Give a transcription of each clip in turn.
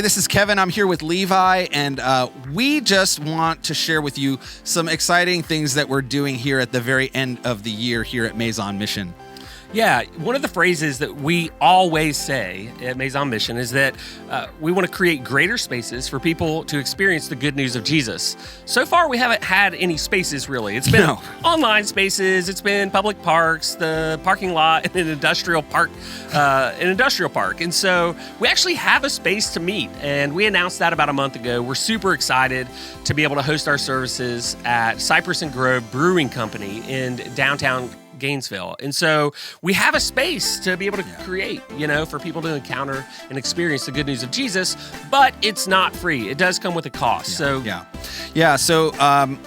Hey, this is Kevin. I'm here with Levi, and we just want to share with you some exciting things that we're doing here at the very end of the year here at Meizon Mission. Yeah, one of the phrases that we always say at Meizon Mission is that we want to create greater spaces for people to experience the good news of Jesus. So far, we haven't had any spaces, really. It's been online spaces, it's been public parks, the parking lot, and an industrial park. And so we actually have a space to meet, and we announced that about a month ago. We're super excited to be able to host our services at Cypress Grove Brewing Co in downtown Gainesville. And so we have a space to be able to create, for people to encounter and experience the good news of Jesus, but it's not free. It does come with a cost. So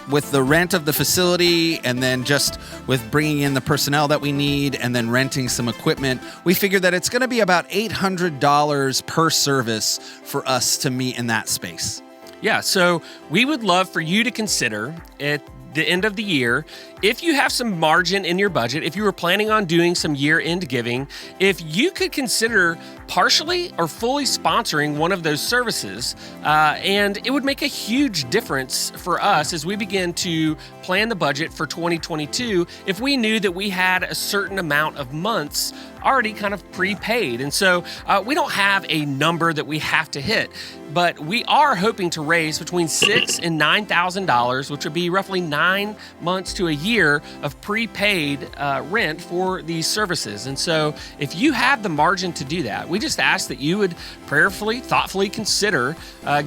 with the rent of the facility and then just with bringing in the personnel that we need and then renting some equipment, we figured that it's going to be about $800 per service for us to meet in that space. Yeah, so we would love for you to consider at the end of the year, if you have some margin in your budget, if you were planning on doing some year-end giving, if you could consider partially or fully sponsoring one of those services, and it would make a huge difference for us as we begin to plan the budget for 2022 if we knew that we had a certain amount of months already kind of prepaid. And so we don't have a number that we have to hit, but we are hoping to raise between $6,000 and $9,000, which would be roughly 9 months to a year of prepaid rent for these services. And so if you have the margin to do that, we just ask that you would prayerfully, thoughtfully consider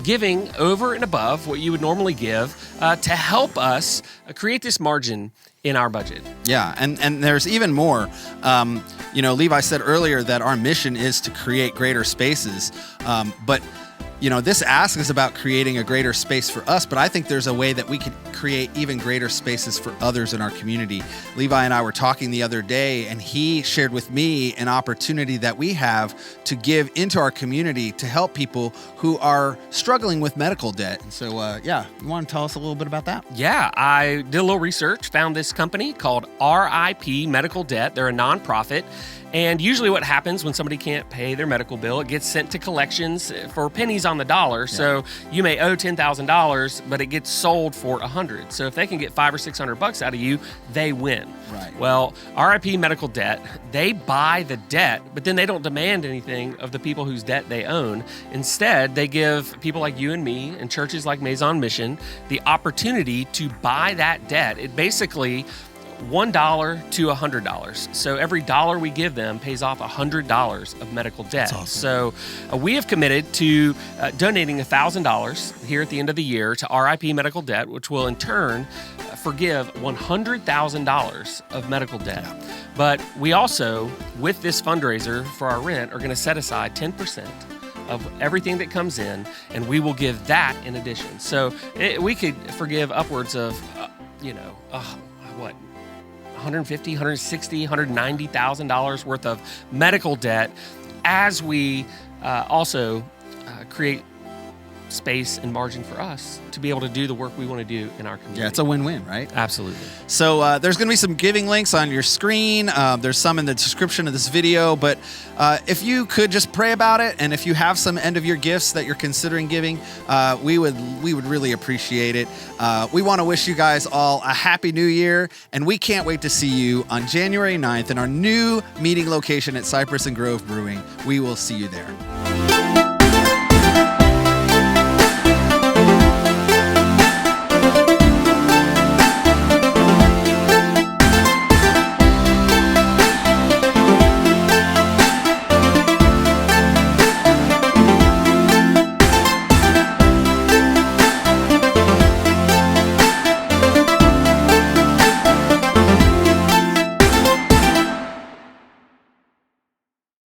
giving over and above what you would normally give to help us create this margin in our budget. Yeah, and there's even more. Levi said earlier that our mission is to create greater spaces, but this ask is about creating a greater space for us, but I think there's a way that we could create even greater spaces for others in our community. Levi and I were talking the other day, and he shared with me an opportunity that we have to give into our community to help people who are struggling with medical debt. And so, you want to tell us a little bit about that? Yeah, I did a little research, found this company called RIP Medical Debt. They're a nonprofit. And usually what happens when somebody can't pay their medical bill, it gets sent to collections for pennies on the dollar. Yeah. So you may owe $10,000, but it gets sold for $100. So if they can get $500 or $600 out of you, they win. Right. Well, RIP Medical Debt, they buy the debt, but then they don't demand anything of the people whose debt they own. Instead, they give people like you and me and churches like Meizon Mission the opportunity to buy that debt. It basically $1 to $100. So every dollar we give them pays off $100 of medical debt. That's awesome. So we have committed to donating $1,000 here at the end of the year to RIP Medical Debt, which will in turn forgive $100,000 of medical debt. Yeah. But we also, with this fundraiser for our rent, are going to set aside 10% of everything that comes in, and we will give that in addition. So we could forgive upwards of, $150,000, $160,000, $190,000 worth of medical debt as we also create space and margin for us to be able to do the work we want to do in our community. Yeah, it's a win-win, right? Absolutely. So there's going to be some giving links on your screen. There's some in the description of this video, but if you could just pray about it, and if you have some end-of-year gifts that you're considering giving, we would really appreciate it. We want to wish you guys all a happy new year, and we can't wait to see you on January 9th in our new meeting location at Cypress Grove Brewing. We will see you there.